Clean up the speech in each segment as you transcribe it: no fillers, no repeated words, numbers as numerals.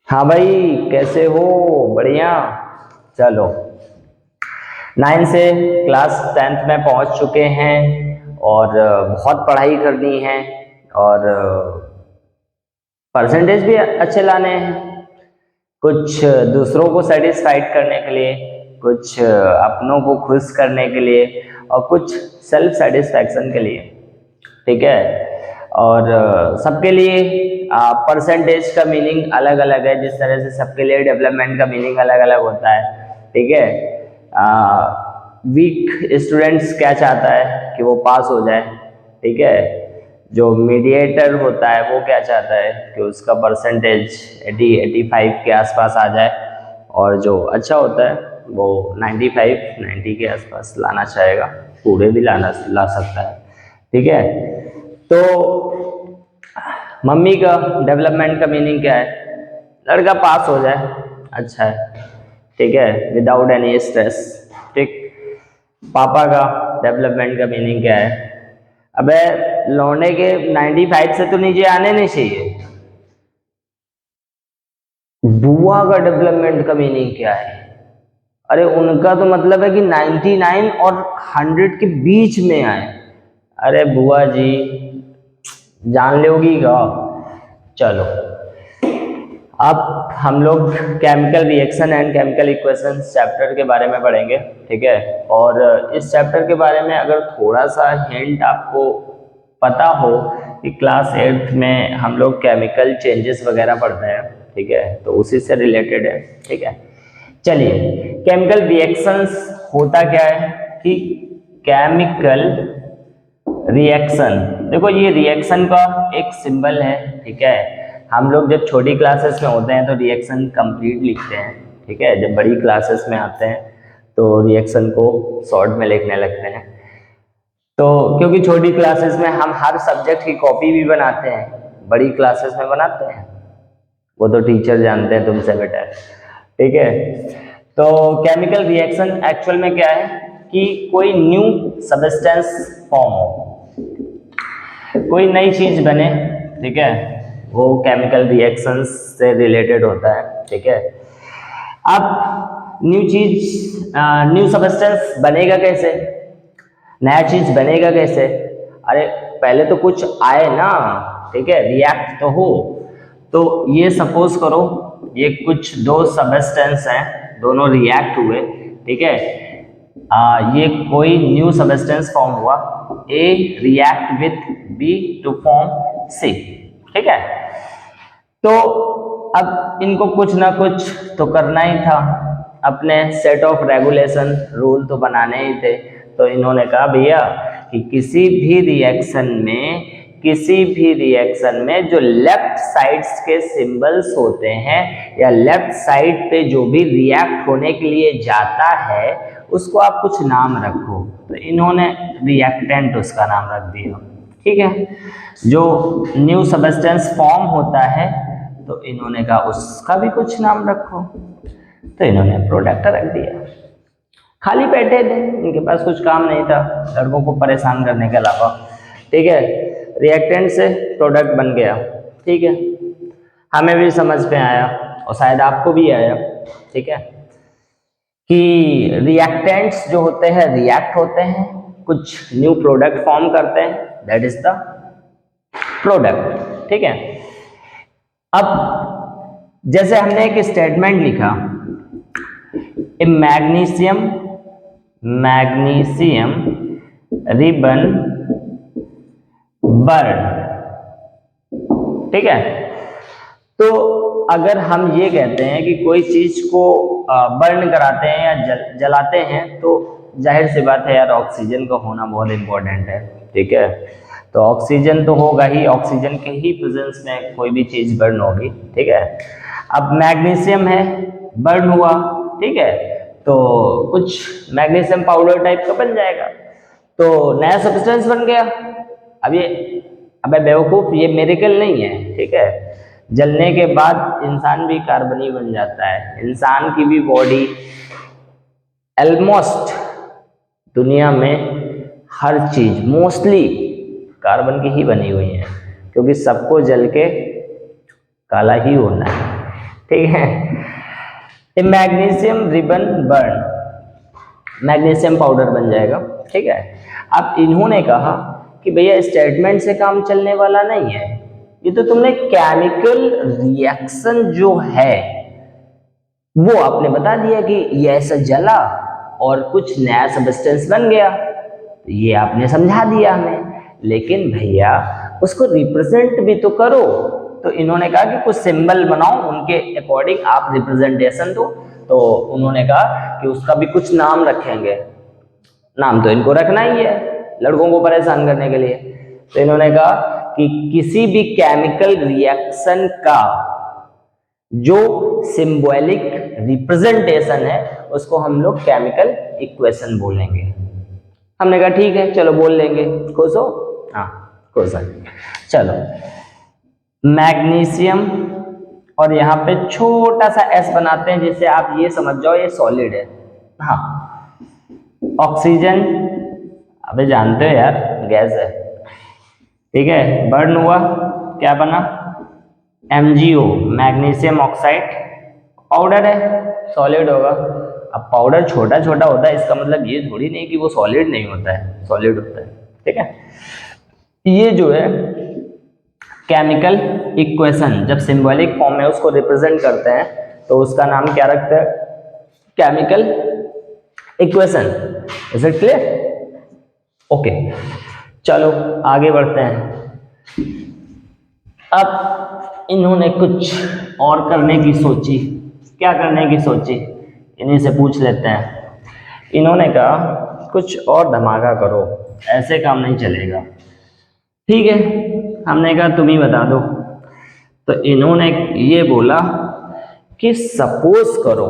हाँ भाई, कैसे हो? बढ़िया। चलो, 9 से क्लास 10th में पहुंच चुके हैं और बहुत पढ़ाई करनी है और परसेंटेज भी अच्छे लाने हैं। कुछ दूसरों को सेटिस्फाइड करने के लिए, कुछ अपनों को खुश करने के लिए और कुछ सेल्फ सेटिस्फैक्शन के लिए। ठीक है। और सबके लिए परसेंटेज का मीनिंग अलग अलग है, जिस तरह से सबके लिए डेवलपमेंट का मीनिंग अलग अलग होता है। ठीक है। वीक स्टूडेंट्स क्या चाहता है कि वो पास हो जाए। ठीक है। जो मीडिएटर होता है वो क्या चाहता है कि उसका परसेंटेज 80-85 के आसपास आ जाए, और जो अच्छा होता है वो 90 के आसपास लाना चाहेगा, पूरे भी ला सकता है। ठीक है। तो मम्मी का डेवलपमेंट का मीनिंग क्या है? लड़का पास हो जाए, अच्छा है। ठीक है, विदाउट एनी स्ट्रेस। ठीक। पापा का डेवलपमेंट का मीनिंग क्या है? अबे, लौंडे के 95 से तो नीचे आने नहीं चाहिए। बुआ का डेवलपमेंट का मीनिंग क्या है? अरे, उनका तो मतलब है कि 99 और 100 के बीच में आए। अरे बुआ जी, जान लोगी का? चलो, अब हम लोग chemical reaction and chemical equations chapter के बारे में पढ़ेंगे। ठीक है। और इस चैप्टर के बारे में अगर थोड़ा सा हिंट आपको पता हो कि क्लास 8th में हम लोग केमिकल चेंजेस वगैरह पढ़ते हैं, ठीक है, तो उसी से रिलेटेड है। ठीक है। चलिए, केमिकल रिएक्शंस होता क्या है कि केमिकल रिएक्शन, देखो ये रिएक्शन का एक सिंबल है। ठीक है। हम लोग जब छोटी क्लासेस में होते हैं तो रिएक्शन कंप्लीट लिखते हैं। ठीक है। जब बड़ी क्लासेस में आते हैं तो रिएक्शन को शॉर्ट में लिखने लगते हैं। तो क्योंकि छोटी क्लासेस में हम हर सब्जेक्ट की कॉपी भी बनाते हैं, बड़ी क्लासेस में बनाते हैं, वो तो टीचर जानते हैं तुमसे बेटा। ठीक है। तो केमिकल रिएक्शन एक्चुअल में क्या है कि कोई न्यू सब्सटेंस फॉर्म हो, कोई नई चीज बने। ठीक है। वो केमिकल रिएक्शंस से रिलेटेड होता है। ठीक है। अब न्यू सब्सटेंस बनेगा कैसे? नया चीज बनेगा कैसे? अरे, पहले तो कुछ आए ना। ठीक है, रिएक्ट तो हो। तो ये सपोज करो, ये कुछ दो सब्सटेंस हैं, दोनों रिएक्ट हुए। ठीक है। ये कोई न्यू सब्सटेंस फॉर्म हुआ, A react with B to form C. ठीक है। तो अब इनको कुछ ना कुछ तो करना ही था, अपने सेट ऑफ रेगुलेशन रूल तो बनाने ही थे। तो इन्होंने कहा भैया कि किसी भी रिएक्शन में जो लेफ्ट साइड्स के सिंबल्स होते हैं या लेफ्ट साइड पे जो भी रिएक्ट होने के लिए जाता है उसको आप कुछ नाम रखो। तो इन्होंने रिएक्टेंट उसका नाम रख दिया। ठीक है। जो न्यू सब्सटेंस फॉर्म होता है तो इन्होंने कहा उसका भी कुछ नाम रखो, तो इन्होंने प्रोडक्ट रख दिया। खाली बैठे थे, इनके पास कुछ काम नहीं था लड़कों को परेशान करने के अलावा। ठीक है। रिएक्टेंट से प्रोडक्ट बन गया। ठीक है। हमें भी समझ में आया और शायद आपको भी आया। ठीक है, कि रिएक्टेंट्स जो होते हैं रिएक्ट होते हैं, कुछ न्यू प्रोडक्ट फॉर्म करते हैं, दैट इज द प्रोडक्ट। ठीक है। अब जैसे हमने एक स्टेटमेंट लिखा, ए मैग्नीशियम रिबन बर्न। ठीक है। तो अगर हम ये कहते हैं कि कोई चीज को बर्न कराते हैं या जलाते हैं, तो जाहिर सी बात है यार, ऑक्सीजन का होना बहुत इंपॉर्टेंट है। ठीक है। तो ऑक्सीजन तो होगा ही, ऑक्सीजन के ही प्रेजेंस में कोई भी चीज बर्न होगी। ठीक है। अब मैग्नीशियम है, बर्न हुआ। ठीक है। तो कुछ मैग्नीशियम पाउडर टाइप का बन जाएगा, तो नया सब्सटेंस बन गया। अब ये, अबे बेवकूफ, ये मिरेकल नहीं है। ठीक है। जलने के बाद इंसान भी कार्बनी बन जाता है। इंसान की भी बॉडी ऑलमोस्ट दुनिया में हर चीज मोस्टली कार्बन की ही बनी हुई है, क्योंकि सबको जल के काला ही होना है। ठीक है। A magnesium ribbon burn, magnesium powder बन जाएगा, ठीक है। अब इन्होंने कहा कि भैया स्टेटमेंट से काम चलने वाला नहीं है, ये तो तुमने केमिकल रिएक्शन जो है वो आपने बता दिया कि ये ऐसा जला और कुछ नया सब्सटेंस बन गया, तो ये आपने समझा दिया हमें, लेकिन भैया उसको रिप्रेजेंट भी तो करो। तो इन्होंने कहा कि कुछ सिंबल बनाओ, उनके अकॉर्डिंग आप रिप्रेजेंटेशन दो। तो उन्होंने कहा कि उसका भी कुछ नाम रखेंगे, नाम तो इनको रखना ही है लड़कों को परेशान करने के लिए। तो इन्होंने कहा कि किसी भी केमिकल रिएक्शन का जो सिंबॉलिक रिप्रेजेंटेशन है उसको हम लोग केमिकल इक्वेशन बोलेंगे। हमने कहा ठीक है चलो बोल लेंगे, खुश हो? हाँ खुश है। चलो मैग्नीशियम और यहाँ पे छोटा सा एस बनाते हैं जिससे आप ये समझ जाओ ये सॉलिड है। हाँ ऑक्सीजन, अबे जानते हो यार गैस है, ठीक है। बर्न हुआ, क्या बना? MgO, मैग्नीशियम ऑक्साइड, पाउडर है, सॉलिड होगा। अब पाउडर छोटा छोटा होता है, इसका मतलब ये थोड़ी नहीं कि वो सॉलिड नहीं होता है, सॉलिड होता है, ठीक है। ये जो है केमिकल इक्वेशन जब सिंबॉलिक फॉर्म में उसको रिप्रेजेंट करते हैं तो उसका नाम क्या रखते हैं? Chemical equation. Is it clear? Okay चलो आगे बढ़ते हैं। अब इन्होंने कुछ और करने की सोची। क्या करने की सोची? इन्हीं से पूछ लेते हैं। इन्होंने कहा कुछ और धमाका करो, ऐसे काम नहीं चलेगा। ठीक है, हमने कहा तुम ही बता दो। तो इन्होंने ये बोला कि सपोज करो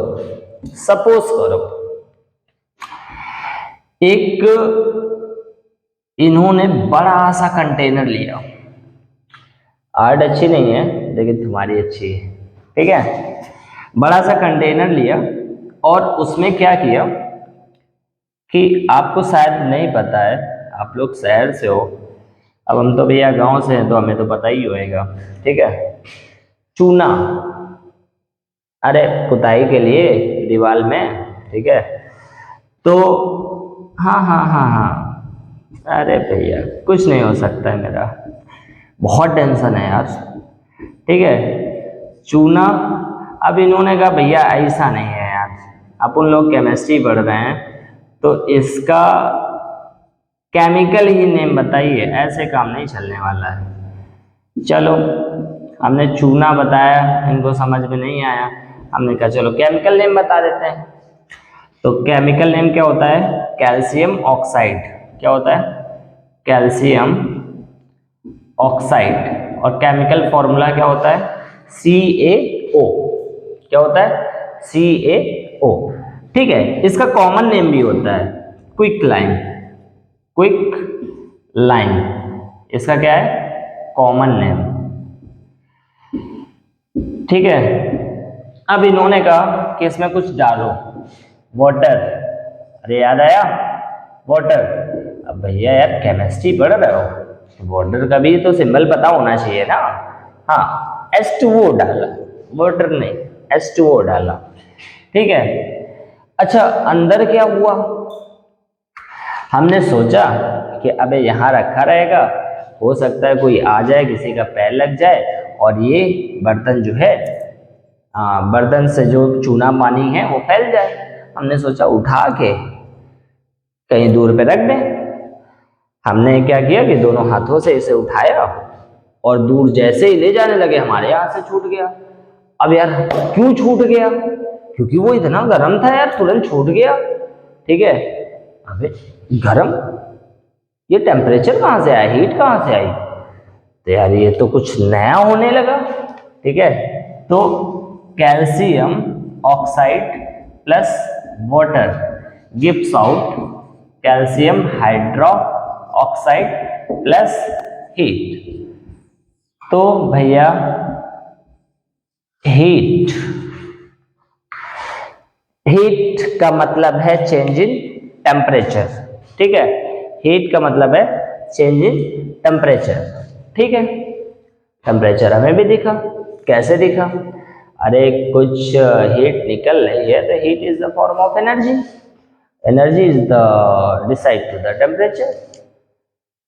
एक इन्होंने बड़ा सा कंटेनर लिया। आर्ट अच्छी नहीं है लेकिन तुम्हारी अच्छी है, ठीक है। बड़ा सा कंटेनर लिया और उसमें क्या किया कि आपको शायद नहीं पता है, आप लोग शहर से हो, अब हम तो भैया गांव से हैं तो हमें तो पता ही होएगा, ठीक है। चूना, अरे पुताई के लिए दीवार में, ठीक है। तो हाँ, अरे भैया कुछ नहीं हो सकता है, मेरा बहुत टेंशन है यार, ठीक है। चूना, अब इन्होंने कहा भैया ऐसा नहीं है यार, अपन लोग केमिस्ट्री पढ़ रहे हैं तो इसका केमिकल ही नेम बताइए, ऐसे काम नहीं चलने वाला है। चलो हमने चूना बताया, इनको समझ में नहीं आया, हमने कहा चलो केमिकल नेम बता देते हैं। तो केमिकल नेम क्या होता है? Calcium oxide. क्या होता है? Calcium oxide. और केमिकल फॉर्मूला क्या होता है? CaO। क्या होता है? CaO, ठीक है। इसका कॉमन नेम भी होता है क्विक लाइन, इसका क्या है? कॉमन नेम, ठीक है। अब इन्होंने कहा कि इसमें कुछ डालो, वाटर। अरे याद आया वाटर। अब भैया यार केमिस्ट्री पढ़ रहे हो, वाटर का भी तो सिंबल पता होना चाहिए ना। हाँ H2O डाला, वाटर नहीं H2O डाला, ठीक है। अच्छा अंदर क्या हुआ? हमने सोचा कि अबे यहाँ रखा रहेगा, हो सकता है कोई आ जाए, किसी का पैर लग जाए और ये बर्तन जो है, बर्तन से जो चूना पानी है वो फैल जाए। हमने सोचा उठा के कहीं दूर पे रख दें। हमने क्या किया कि दोनों हाथों से इसे उठाया और दूर जैसे ही ले जाने लगे हमारे हाथ से छूट गया। अब यार क्यों छूट गया? क्योंकि वो इतना गर्म था यार, तुरंत छूट गया, ठीक है। अबे गर्म, ये टेम्परेचर कहाँ से आया, हीट कहाँ से आई? तो यार ये तो कुछ नया होने लगा, ठीक है। तो calcium oxide plus water gives out calcium hydro oxide plus heat. तो भैया हीट का मतलब है चेंज इन टेम्परेचर, ठीक है। हीट का मतलब है चेंज इन टेम्परेचर, ठीक है। टेम्परेचर हमें भी दिखा, कैसे दिखा? अरे कुछ हीट निकल रही है तो heat is the form of energy, energy is the decide to the temperature.